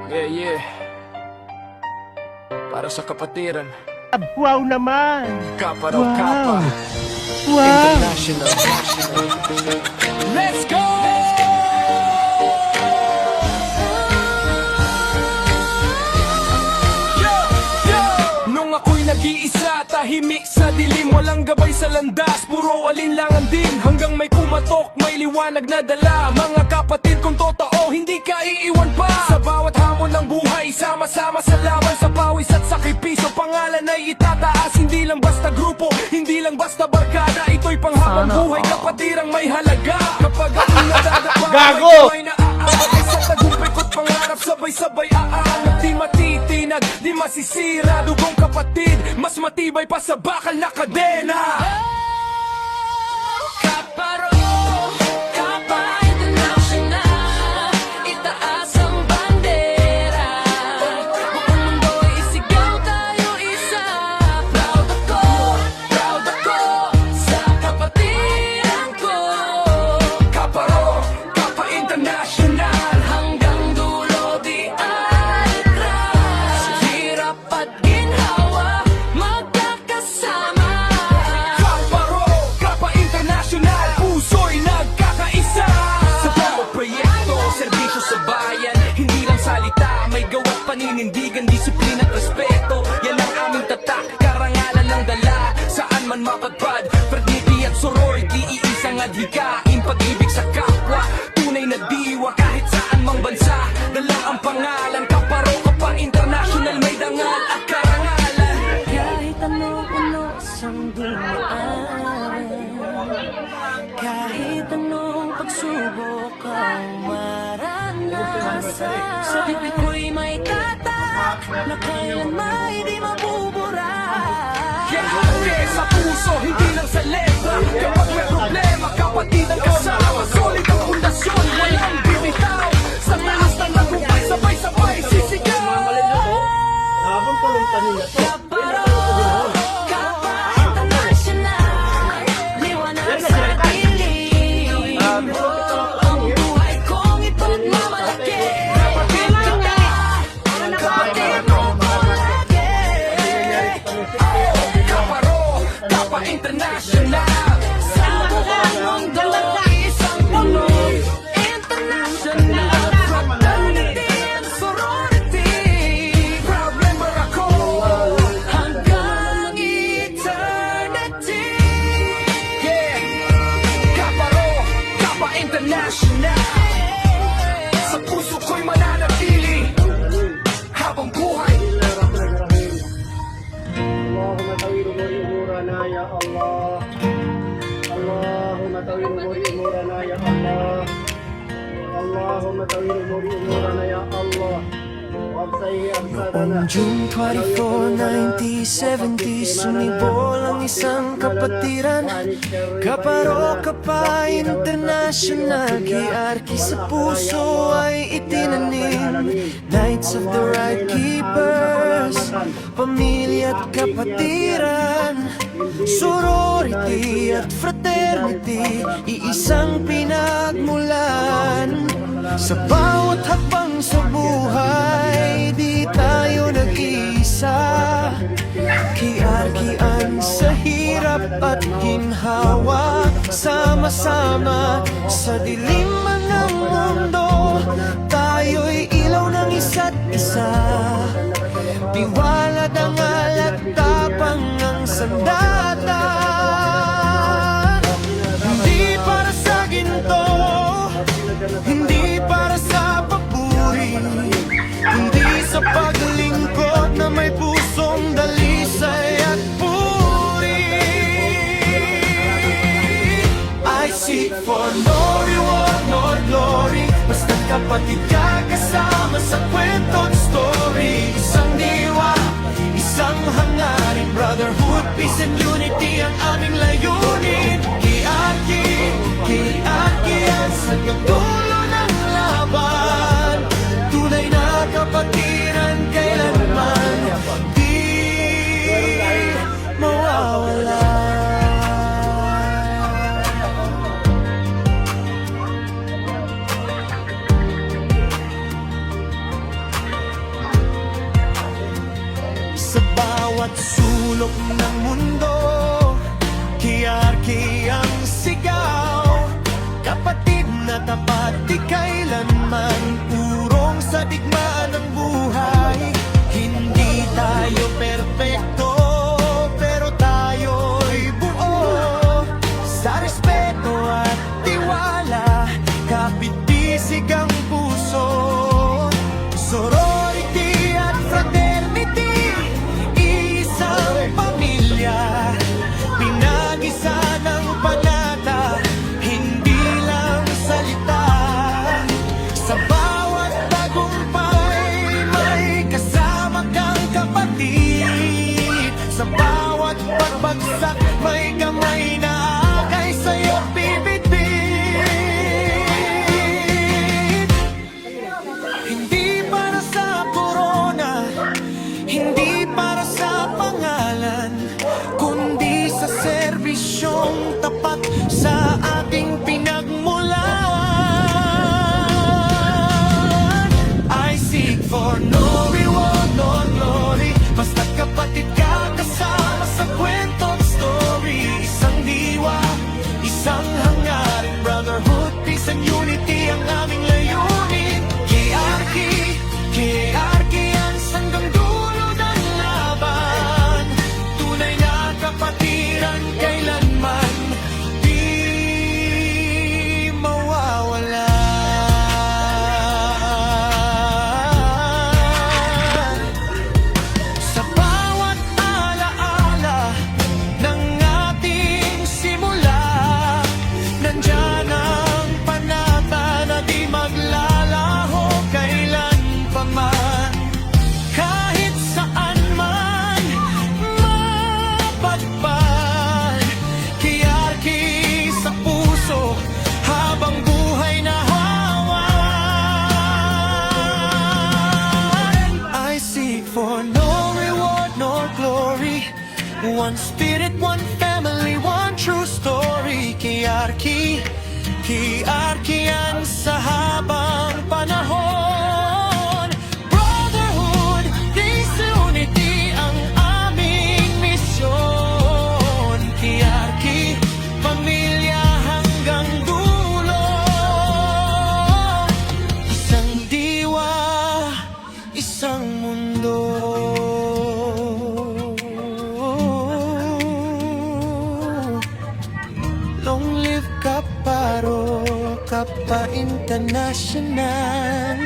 Yeah, yeah. Para sa kapatiran. Wow naman! Kapa raw Wow. kapa. Wow! International. Let's go! Yo, yo! Nung ako'y nag-iisa, tahimik sa dilim, walang gabay sa landas, puro alinlangan din. Hanggang may kumatok, may liwanag na dala. Mga kapatid kong totoo, hindi ka iiwan pa. Sa bawat hamon ng buhay, sama-sama sa laban, sa pawis at sakripisyo, pangalan ay itataas. Hindi lang basta grupo, hindi lang basta barkada. Ito'y panghabang buhay, kapatirang may halaga. Kapag ang nadadapa, Gago! may naaakay sa tagumpay ko't pangarap, sabay-sabay aangat. Di matitinag, di masisira, dugong kapatid, mas matibay pa sa bakal na kadena. Kaparo, Kapa International, itaas ang bandera. Buong mundo'y isigaw, tayo isa. Proud ako sa kapatiran ko. Kaparo, Kapa International, hanggang dulo di atras. Sa hirap at ginhawa, magkakasama. Kaparo, Kapa International, puso'y nagkakaisa. Sa bawat proyekto, serbisyo sa bayan, hindi lang salita, may gawa't paninindigan, disiplina at respeto. Yan ang aming tatak, karangalan ng dala. Saan man mapadpad, fraternity at sorority, iisang adhikain, pag-ibig sa kapwa, tunay na diwa kahit saan mang bansa. Dala ang pangalan, Kaparo, Kapa International, may dangal at karangalan. Kahit anong unos ang dumaan, kahit anong pagsubok ang maranasan, sa bibig ko'y may tatak na kailanman di mabubura. Kaya sa puso, hindi lang sa letra. Kapag may problema, kapatid ang kasama. Solid ang pundasyon, walang bibitaw. Sa taas ng tagumpay, sabay-sabay sisigaw. Kaparo, Kapa International, liwanag sa dilim. Ang buhay kong ipagmamalaki. Kapatid kita, kapatid mo palagi. Kaparo, Kapa International. Sa buong mundo, isang puno. International, fraternity and sorority. Proud member ako. Hanggang eternity. Yeah, Kaparo, Kapa International. Sa puso ko'y mananatili habang buhay. اللهم طويل امور امورنا يا الله اللهم طويل امور امورنا يا الله اللهم طويل امور امورنا يا الله وابصيه ابصارنا On June 24, 1970, sumibol ang isang kapatiran. Kaparo, Kapa International, kiarki sa puso ay itinanim. Knights of the Right Keepers, pamilya at kapatiran, sorority at fraternity, iisang pinagmulan. Sa bawat hakbang sa buhay, di tayo nag-iisa. Kiarkian sa hirap at ginhawa, sama-sama sa dilim ng mundo. Tayo'y ilaw ng isa't isa, tiwala, dangal at tapang ang sandata. Hindi para sa ginto, hindi para sa papuri, hindi sa paglingkod na may pusong dalisay at puri. I seek for no reward nor glory, basta't kapatid ka kasama sa kwento't story. Isang diwa, isang hangarin, brotherhood, peace and unity ang aming layunin. Kiaki-an sa dulo ng laban, tunay na kapatiran kailanman di mawawala. bawat sulok ng mundo, hiyarki ang sigaw. Kapatid na tapat, di kailanman urong sa digmaan ng buhay. Hindi tayo perpekto, pero tayo'y buo. Sa respeto at tiwala, kapit-bisig ang puso. Sorority at fraternity, isang pamilya. Pinag-isa ng panata, hindi lang salita. Sa bawat tagumpay, may kasama kang kapatid. Sa bawat pagbagsak, may kamay na akay sa'yo bibitbit. Hindi para sa corona, hindi para sa pangalan, kundi sa serbisyong tapat sa ating pinagmulan. I seek for no reward nor glory, basta't kapatid ka kasama sa kwentong story. Isang diwa, isang hangarin, brotherhood, peace and unity ang aming layunin. Hierarchy ang hanggang dulo ng laban. Tunay na kapatiran kailanman di mawawala. Sa bawat alaala ng ating simula, nandyan ang panata na di maglalaho kailan pa man. Kahit saan man mapadpad, hiyarki sa puso habang buhay na hawan. I seek for no reward nor glory, one spirit, one family, one true story. Hiyarki yan sa habang panahon. Brotherhood, peace, unity ang aming misyon. Hiyarki, pamilya hanggang dulo. Isang diwa, isang mundo. Long live Kaparo, Kapa International.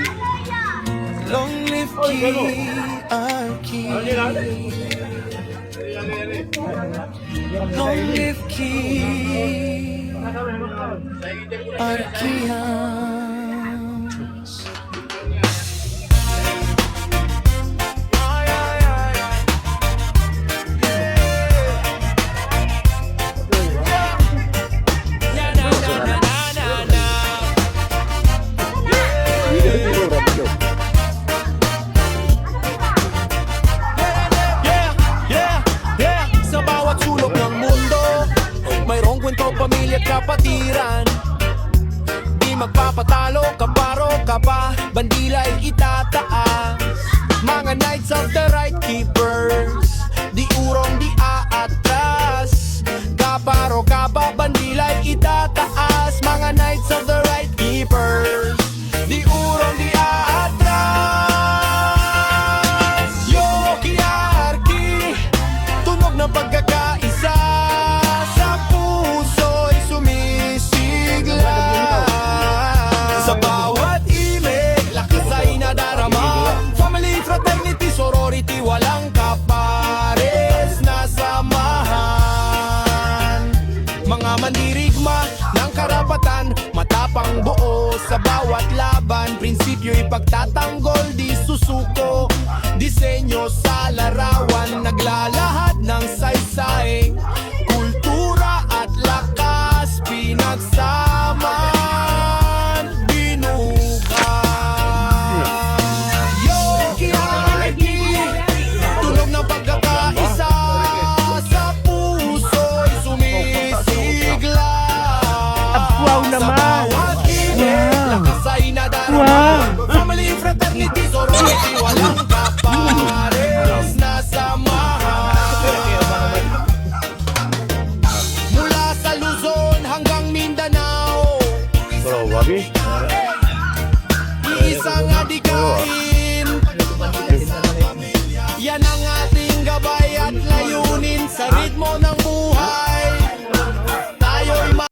Long live Hierarchy. Long live Hierarchians. Sa bawat sulok ng mundo, mayroong kwento, pamilya at kapatiran. Di magpapatalo, kaparo, kapa, bandila'y itataas. Mga knights of the right keepers, di urong di aatras. Kaparo, kapa, bandila'y itataas. Mga knights of the right keepers, di urong di aatras. Yo, hierarchy, tunog ng pagkakaisa, sa puso'y sumisigla. Sa bawat imig, lakas ay nadarama. Family, fraternity, sorority, walang kapares na samahan. Mga mandirigma ng karapatan, matapang buo sa bawat laban. Prinsipyo'y pagtatanggol, di susuko. Disenyo sa larawan, naglalahad ng saysay. Kultura at lakas, pinagsaman, binuhay. Yo, hierarchy, tunog ng pagkakaisa, sa puso'y sumisigla. Wow naman! Bawat imig, lakas ay nadarama. Wow! Family, fraternity, sorority, walang kapares na samahan. Yan ang ating gabay at layunin sa ritmo ng